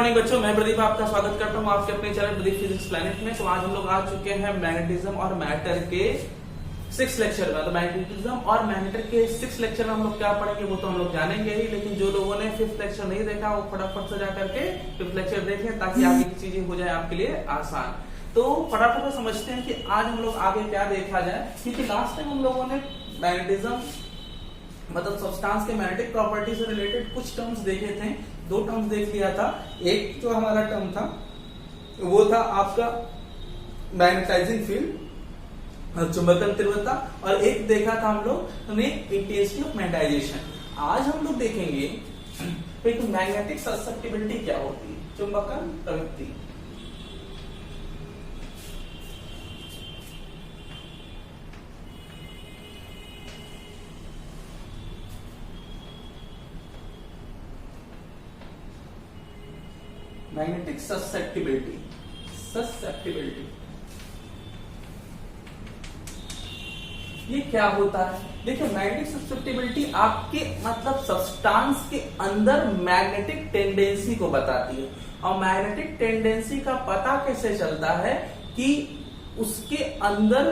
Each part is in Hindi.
मॉर्निंग बच्चों, मैं प्रदीप आपका स्वागत करता हूं आपके अपने चैनल प्रदीप फिजिक्स प्लैनेट में। तो आज हम लोग आ चुके हैं मैग्नेटिज्म और मैटर के 6 लेक्चर में। तो मैग्नेटिज्म और मैटर के 6 लेक्चर में हम लोग क्या पढ़ेंगे वो तो हम लोग जानेंगे ही, लेकिन जो लोगों ने 5th लेक्चर नहीं देखा वो फटाफट से जा करके 5th लेक्चर देखें ताकि आगे की चीजें हो जाए आपके लिए आसान। तो फटाफट से समझते हैं कि आज हम लोग आगे क्या देखा जाए, क्योंकि लास्ट टाइम हम लोगों ने मैग्नेटिज्म मतलब सब्सटेंस के मैग्नेटिक प्रॉपर्टी से रिलेटेड कुछ टर्म्स देखे थे। 2 टर्म्स देख लिया था। एक जो हमारा टर्म था वो था आपका मैग्नेटाइजिंग फील्ड, चुंबकन तीव्रता, और एक देखा था हम लोग ने इंटेंसिटी ऑफ मैग्नेटाइजेशन। आज हम लोग देखेंगे एक मैग्नेटिक ससेप्टिबिलिटी क्या होती है, चुंबकन प्रवृत्ति। मैग्नेटिक ससेप्टिबिलिटी ये क्या होता है? देखिए, मैग्नेटिक ससेप्टिबिलिटी आपके मतलब सब्सटेंस के अंदर मैग्नेटिक टेंडेंसी को बताती है। और मैग्नेटिक टेंडेंसी का पता कैसे चलता है कि उसके अंदर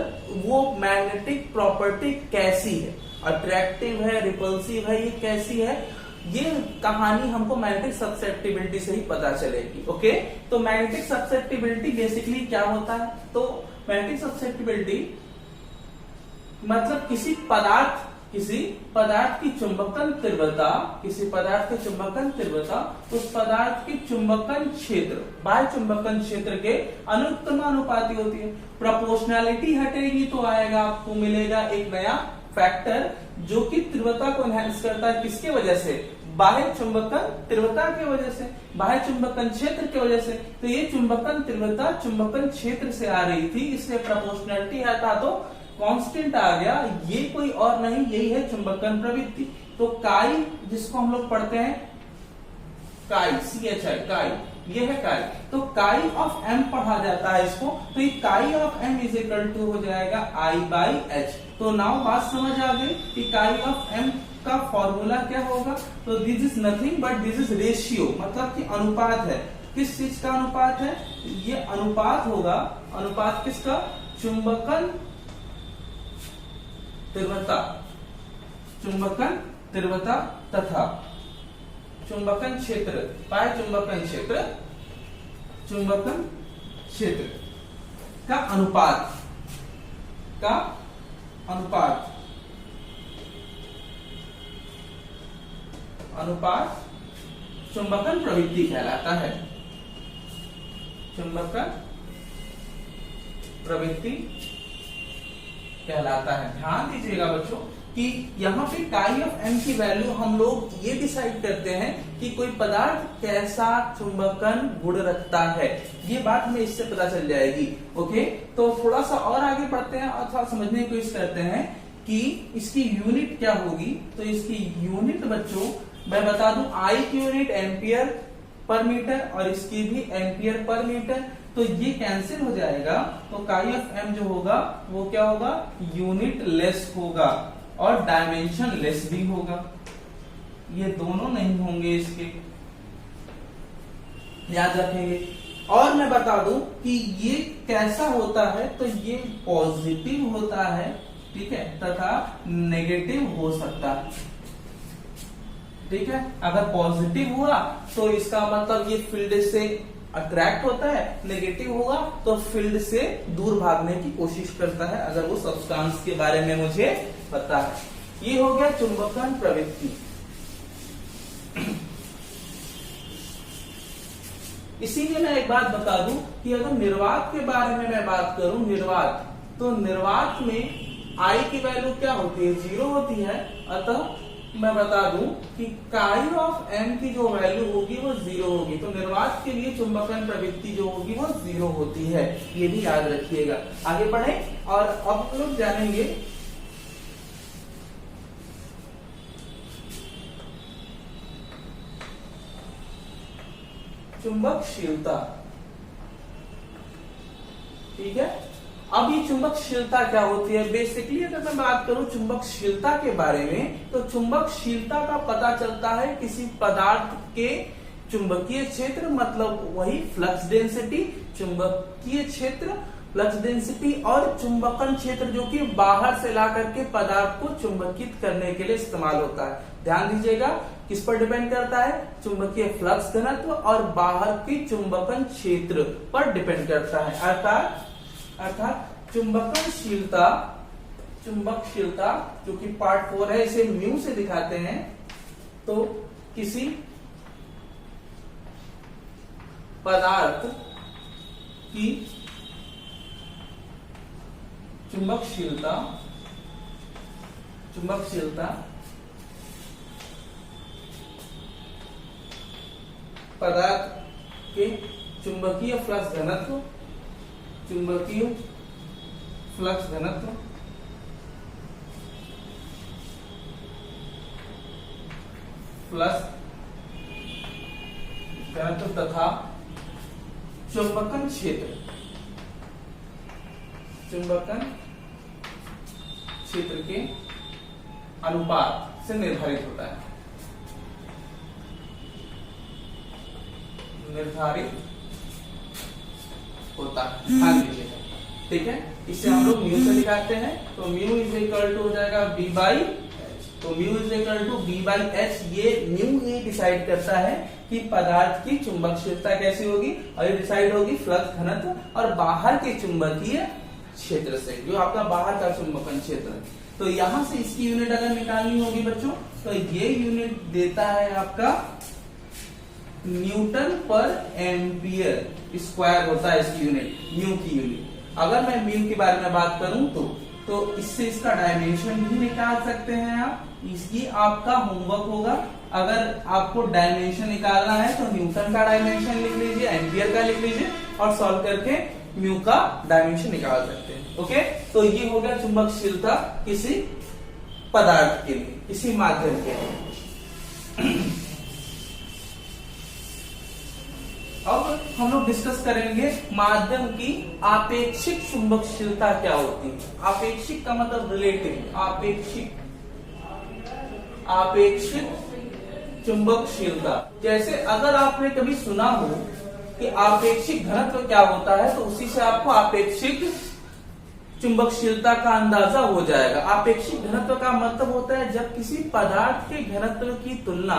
वो मैग्नेटिक प्रॉपर्टी कैसी है, अट्रैक्टिव है, रिपल्सिव है, ये कैसी है, ये कहानी हमको मैग्नेटिक ससेप्टिबिलिटी से ही पता चलेगी। ओके, तो मैग्नेटिक ससेप्टिबिलिटी बेसिकली क्या होता है? तो मैग्नेटिक ससेप्टिबिलिटी मतलब किसी पदार्थ की चुंबकन तीव्रता, उस पदार्थ की चुंबकन क्षेत्र, बाह्य चुंबकन क्षेत्र के अनुपाती होती है। प्रोपोर्शनैलिटी हटेगी तो आएगा, आपको मिलेगा एक नया फैक्टर जो कि तीव्रता को एनहांस करता है। किसके वजह से? बाह्य चुंबकन तीव्रता की वजह से, बाह्य चुंबकन क्षेत्र की वजह से। तो ये चुंबकन तीव्रता चुंबकन क्षेत्र से आ रही थी, इसलिए प्रोपोर्शनैलिटी आता तो कांस्टेंट आ गया। ये कोई और नहीं, यही है चुंबकन प्रवृत्ति। तो काई, जिसको हम लोग पढ़ते हैं काई, CHI, काई, ये है काई। तो काई ऑफ m पढ़ा जाता है इसको। तो ये chi of m is equal to हो जाएगा I/H। तो नाउ बात समझ आ गई कि काई ऑफ m का फॉर्मूला क्या होगा। तो this is nothing but this is ratio, मतलब कि अनुपात है। किस चीज का अनुपात है? ये अनुपात होगा, अनुपात किसका? चुंबकन तीव्रता तथा चुंबकन क्षेत्र, बाह्य चुंबकन क्षेत्र का अनुपात चुंबकन प्रवृत्ति कहलाता है। चुंबकन प्रवृत्ति कहलाता है। ध्यान दीजिएगा बच्चों कि यहाँ पे काई ऑफ m की वैल्यू हम लोग ये डिसाइड करते हैं कि कोई पदार्थ कैसा चुंबकन गुण रखता है। ये बात हमें इससे पता चल जाएगी। ओके, तो थोड़ा सा और आगे बढ़ते हैं और थोड़ा समझने की कोशिश करते हैं कि इसकी यूनिट क्या होगी। तो इसकी यूनिट बच्चों मैं बता दूं, I की यूनिट एम्पियर पर मीटर और इसकी भी एम्पियर पर मीटर। तो ये कैंसिल हो जाएगा, तो काई ऑफ m जो होगा वो क्या होगा? यूनिट लेस होगा और डायमेंशन लेस भी होगा। ये दोनों नहीं होंगे इसके, याद रखेंगे। और मैं बता दूं कि ये कैसा होता है, तो ये पॉजिटिव होता है, ठीक है, तथा नेगेटिव हो सकता है। ठीक है, अगर पॉजिटिव हुआ तो इसका मतलब ये फील्ड से अट्रैक्ट होता है, नेगेटिव होगा तो फील्ड से दूर भागने की कोशिश करता है, अगर वो सब्सटेंस के बारे में मुझे पता है। ये हो गया चुंबकन प्रवृत्ति। इसीलिए मैं एक बात बता दूं कि अगर निर्वात के बारे में मैं बात करूं, तो निर्वात में I की वैल्यू क्या होती है? 0 होती है। अतः मैं बता दूं कि काई ऑफ m की जो वैल्यू होगी वो 0 होगी। तो निर्वात के लिए चुंबकन प्रवृत्ति जो होगी वो 0 होती है, ये भी याद रखिएगा। आगे बढ़े और अब हम लोग जानेंगे चुंबकशीलता। ठीक है, अब ये चुंबकशीलता क्या होती है? बेसिकली अगर मैं बात करूं चुंबकशीलता के बारे में, तो चुंबकशीलता का पता चलता है किसी पदार्थ के चुंबकीय क्षेत्र मतलब वही फ्लक्स डेंसिटी, चुंबकीय क्षेत्र फ्लक्स डेंसिटी और चुंबकन क्षेत्र जो कि बाहर से ला करके पदार्थ को चुंबकित करने के लिए इस्तेमाल होता है। ध्यान दीजिएगा किस पर डिपेंड करता है, चुंबकीय फ्लक्स घनत्व और बाहर की चुंबकन क्षेत्र पर डिपेंड करता है। अर्थात चुंबकशीलता जो कि पार्ट 4 है, इसे म्यू से दिखाते हैं। तो किसी पदार्थ की चुंबकशीलता पदार्थ के चुंबकीय फ्लक्स घनत्व तथा चुंबकन क्षेत्र के अनुपात से निर्धारित होता है। ध्यान दीजिएगा, ठीक है। इसे हम लोग म्यू से दिखाते हैं। तो म्यू इज इक्वल टू हो जाएगा बी बाई, तो mu is equal to B by H. ये म्यू ही डिसाइड करता है कि पदार्थ की चुंबकशीलता कैसी होगी, और ये डिसाइड होगी फ्लक्स घनत्व और बाहर के चुंबकीय क्षेत्र से, जो आपका बाहर का चुंबकन क्षेत्र है। तो यहां से इसकी यूनिट अगर निकालनी होगी बच्चों, तो ये यूनिट देता है आपका न्यूटन पर एम्पियर स्क्वायर होता है इसकी यूनिट, म्यू की यूनिट। अगर मैं म्यू के बारे में बात करूं तो इससे इसका डायमेंशन भी निकाल सकते हैं आप। इसकी आपका होमवर्क होगा, अगर आपको डायमेंशन निकालना है तो न्यूटन का डायमेंशन लिख लीजिए, एम्पियर का लिख लीजिए और सॉल्व करके म्यू का डायमेंशन निकाल सकते हैं। ओके, तो ये हो गया चुंबकशीलता किसी पदार्थ के लिए, किसी माध्यम के लिए। अब हम लोग डिस्कस करेंगे माध्यम की आपेक्षिक चुंबकशीलता क्या होती है। आपेक्षिक का मतलब रिलेटिव, आपेक्षिक चुंबकशीलता। जैसे अगर आपने कभी सुना हो कि आपेक्षिक घनत्व क्या होता है, तो उसी से आपको आपेक्षिक चुंबकशीलता का अंदाजा हो जाएगा। आपेक्षिक घनत्व का मतलब होता है जब किसी पदार्थ के घनत्व की तुलना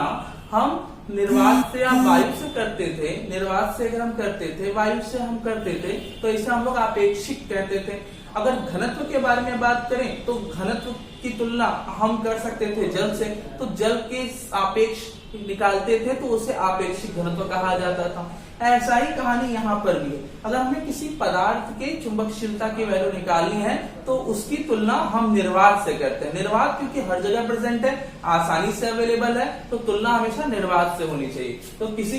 हम निर्वात से या वायु से करते थे, निर्वात से अगर हम करते थे, वायु से हम करते थे, तो इसे हम लोग आपेक्षिक कहते थे। अगर घनत्व के बारे में बात करें तो घनत्व की तुलना हम कर सकते थे जल से, तो जल के सापेक्ष निकालते थे तो उसे आपेक्षिक घनत्व कहा जाता था। ऐसा ही कहानी यहाँ पर भी है। अगर हमें किसी पदार्थ के चुंबकशीलता की वैल्यू निकालनी है तो उसकी तुलना हम निर्वात से करते हैं। निर्वात क्योंकि हर जगह प्रेजेंट है, आसानी से अवेलेबल है, तो तुलना हमेशा निर्वात से होनी चाहिए। तो किसी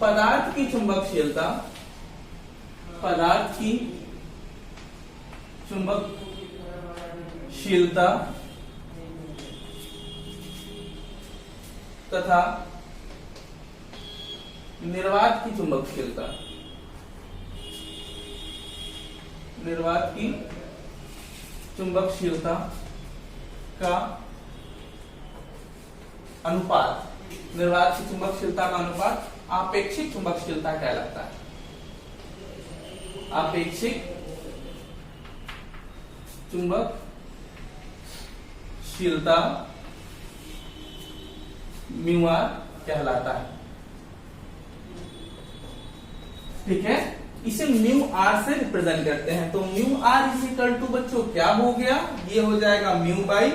पदार्थ की चुंबकशीलता तथा निर्वात की चुंबकशीलता का अनुपात, निर्वात की चुंबकशीलता का अनुपात आपेक्षिक चुंबकशीलता कहलाता है। आपेक्षिक चुंबकशीलता म्यू आर कहलाता है। ठीक है, इसे म्यू आर से रिप्रेजेंट करते हैं। तो mu R is equal to बच्चों क्या हो गया, ये हो जाएगा म्यू बाई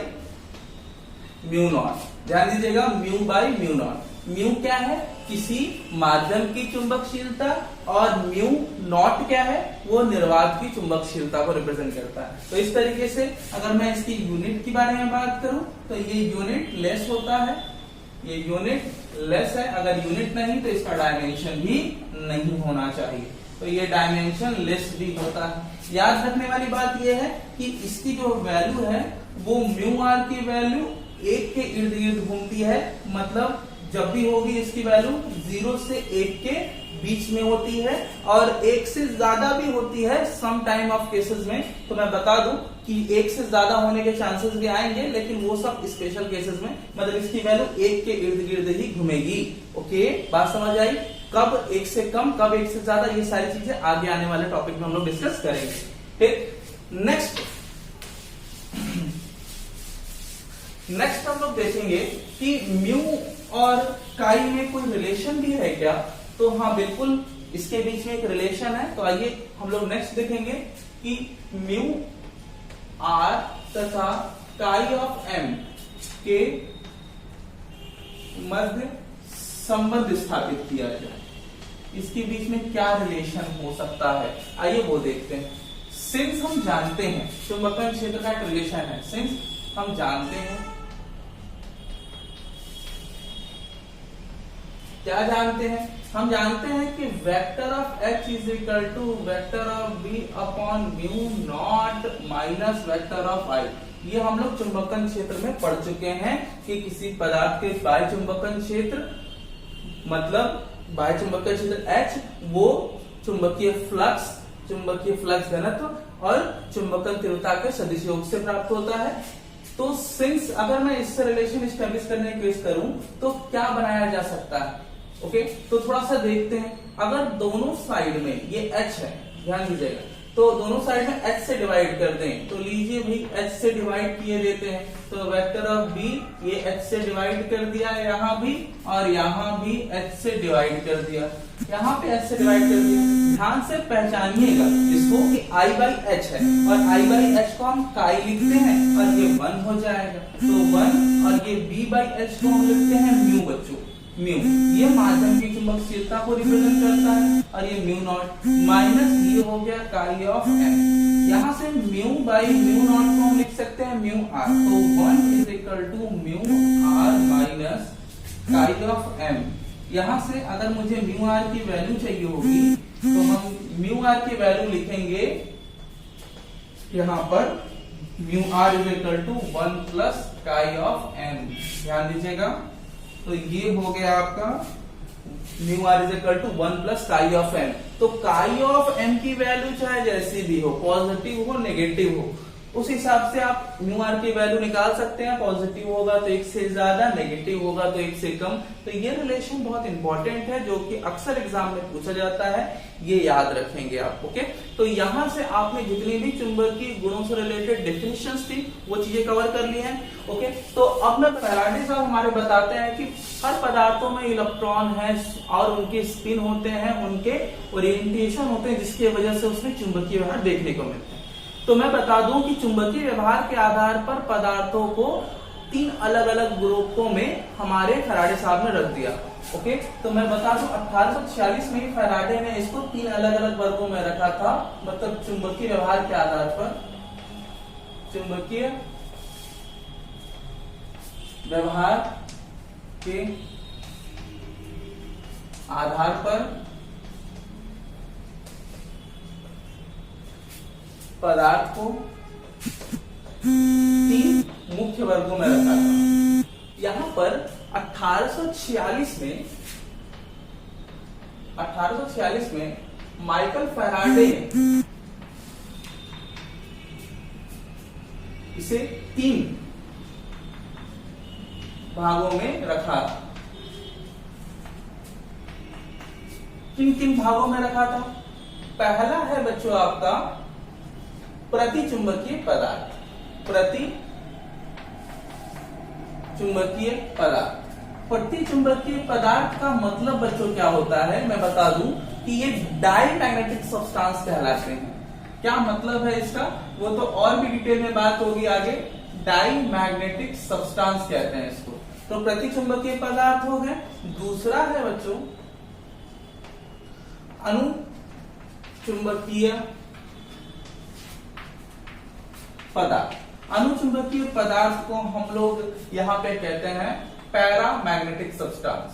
म्यू नॉट। ध्यान दीजिएगा, mu by mu naught. Mu क्या है, किसी माध्यम की चुंबकशीलता, और म्यू नॉट क्या है, वो निर्वात की चुंबकशीलता को रिप्रेजेंट करता है। तो इस तरीके से अगर मैं इसकी यूनिट के बारे में बात करूं तो ये यूनिट लेस होता है, ये यूनिट लेस है। अगर यूनिट नहीं तो इसका डायमेंशन भी नहीं होना चाहिए, तो ये डायमेंशन लेस भी होता है। याद रखने वाली बात यह है कि इसकी जो वैल्यू है वो म्यू आर की वैल्यू 1 के इर्द गिर्द घूमती है, मतलब जब भी होगी इसकी वैल्यू 0 से 1 के बीच में होती है, और 1 से ज्यादा भी होती है सम टाइम ऑफ केसेस में। तो मैं बता दूं कि 1 से ज्यादा होने के चांसेस भी आएंगे, लेकिन वो सब स्पेशल केसेस में, मतलब इसकी वैल्यू 1 के इर्द गिर्द ही घूमेगी। ओके, बात समझ आई? कब 1 से कम, कब 1 से ज्यादा, ये सारी चीजें आगे आने वाले टॉपिक में हम लोग डिस्कस करेंगे। ठीक, नेक्स्ट हम लोग देखेंगे कि म्यू और काई में कोई रिलेशन भी है क्या? तो हाँ, बिल्कुल इसके बीच में एक रिलेशन है। तो आइए हम लोग नेक्स्ट देखेंगे कि म्यू आर तथा काई ऑफ एम के मध्य संबंध स्थापित किया जाए। इसके बीच में क्या रिलेशन हो सकता है, आइए वो देखते हैं। सिंस हम जानते हैं चुंबकन क्षेत्र का एक रिलेशन है, सिंस हम जानते हैं, क्या जानते हैं? हम जानते हैं कि vector of H is equal to vector of B upon mu not minus vector of I। ये हम लोग चुंबकन क्षेत्र में पढ़ चुके हैं कि किसी पदार्थ के बाह्य चुंबकन क्षेत्र, मतलब बाह्य चुंबकन क्षेत्र H, वो चुंबकीय फ्लक्स घनत्व और चुंबकन तीव्रता के सदिश योग से प्राप्त होता है। तो सिंस अगर मैं इससे रिलेशन स्टैब्लिश करने की कोशिश करूं तो क्या बनाया जा सकता है? ओके, तो थोड़ा सा देखते हैं। अगर दोनों साइड में ये H है, ध्यान दीजिएगा, तो दोनों साइड में H से डिवाइड कर दें, तो लीजिए भाई H से डिवाइड किए देते हैं, तो वेक्टर ऑफ B ये H से डिवाइड कर दिया यहाँ भी, और यहाँ भी H से डिवाइड कर दिया, यहाँ पे H से डिवाइड कर दिया। ध्यान से पहचानिएगा इसको कि I बाई H है, और I बाई H को हम काई लिखते हैं, और ये 1 हो जाएगा, तो 1, और ये B बाई H को हम लिखते हैं म्यू। बच्चों, म्यू ये माध्यम की चुंबकशीलता को रिप्रेजेंट करता है, और ये म्यू नॉट माइनस ये हो गया काई ऑफ एम। यहाँ से म्यू बाई म्यू नॉट को हम लिख सकते हैं म्यू आर, तो 1 is equal to mu R minus chi of M. यहाँ से अगर मुझे म्यू आर की वैल्यू चाहिए होगी तो हम म्यू आर की वैल्यू लिखेंगे यहाँ पर, mu R is equal to 1 plus chi of M. ध्यान दीजिएगा, तो ये हो गया आपका mu R is equal to 1 plus chi of M. तो काई ऑफ एम की वैल्यू चाहे जैसी भी हो, पॉजिटिव हो नेगेटिव हो, उस हिसाब से आप म्यू आर की वैल्यू निकाल सकते हैं। पॉजिटिव होगा तो 1 से ज्यादा, नेगेटिव होगा तो 1 से कम। तो ये रिलेशन बहुत इंपॉर्टेंट है, जो कि अक्सर एग्जाम में पूछा जाता है, ये याद रखेंगे आप। ओके, तो यहां से आपने जितनी भी चुंबकीय गुणों से रिलेटेड डेफिनेशंस थी वो चीजें कवर कर ली हैं। ओके, तो अब मैं फैराडे साहब हमारे बताते हैं कि हर पदार्थों में इलेक्ट्रॉन है और उनके स्पिन होते हैं, उनके ओरिएंटेशन होते हैं, जिसकी वजह से उसमें चुंबकीय व्यवहार देखने को मिलते हैं। तो मैं बता दूं कि चुंबकीय व्यवहार के आधार पर पदार्थों को 3 अलग अलग ग्रुपों में हमारे फैराडे साहब ने रख दिया। ओके, तो मैं बता दूं 1846 में फैराडे ने इसको 3 अलग अलग वर्गों में रखा था, मतलब चुंबकीय व्यवहार के आधार पर, चुंबकीय व्यवहार के आधार पर पदार्थ को 3 मुख्य वर्गों में रखा था। यहां पर 1846 में माइकल फैराडे ने इसे 3 भागों में रखा। किन किन भागों में रखा था? पहला है बच्चों आपका प्रति चुंबकीय पदार्थ, प्रति चुंबकीय पदार्थ। प्रति चुंबकीय पदार्थ का मतलब बच्चों क्या होता है, मैं बता दूं कि ये डाईमैग्नेटिक सब्सटेंस कहलाते हैं। क्या मतलब है इसका, वो तो और भी डिटेल में बात होगी आगे। डाईमैग्नेटिक सब्सटेंस कहते हैं इसको। तो प्रति चुंबकीय पदार्थ हो गए। दूसरा है बच्चों अनुचुंबकीय पदार्थ। अनुचुंबकीय पदार्थ को हम लोग यहां पे कहते हैं पैरामैग्नेटिक सब्सटेंस,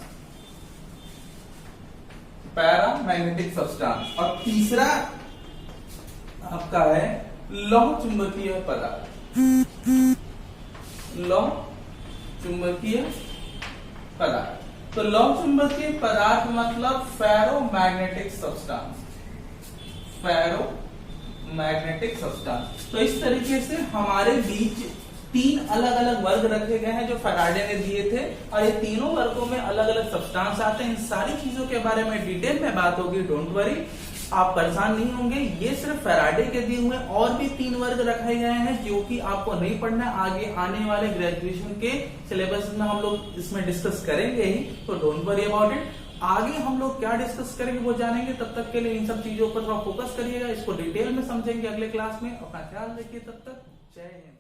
पैरामैग्नेटिक सब्सटेंस। और तीसरा आपका है लौह चुंबकीय पदार्थ, लौह चुंबकीय पदार्थ। तो लौह चुंबकीय पदार्थ मतलब फेरोमैग्नेटिक सब्सटेंस, फेरोमैग्नेटिक सब्सटेंस। तो इस तरीके से हमारे बीच 3 अलग अलग वर्ग रखे गए हैं जो फैराडे ने दिए थे, और ये तीनों वर्गों में अलग अलग सब्सटेंस आते हैं। इन सारी चीजों के बारे में डिटेल में बात होगी, डोंट वरी, आप परेशान नहीं होंगे। ये सिर्फ फैराडे के दिए हुए और भी 3 वर्ग रखे गए हैं जो कि आपको नहीं पढ़ना है, आगे आने वाले ग्रेजुएशन के सिलेबस में हम लोग इसमें डिस्कस करेंगे ही, तो डोंट वरी अबाउट इट। आगे हम लोग क्या डिस्कस करेंगे वो जानेंगे, तब तक के लिए इन सब चीजों पर थोड़ा फोकस करिएगा, इसको डिटेल में समझेंगे अगले क्लास में। अपना ख्याल रखिए, तब तक जय हिंद।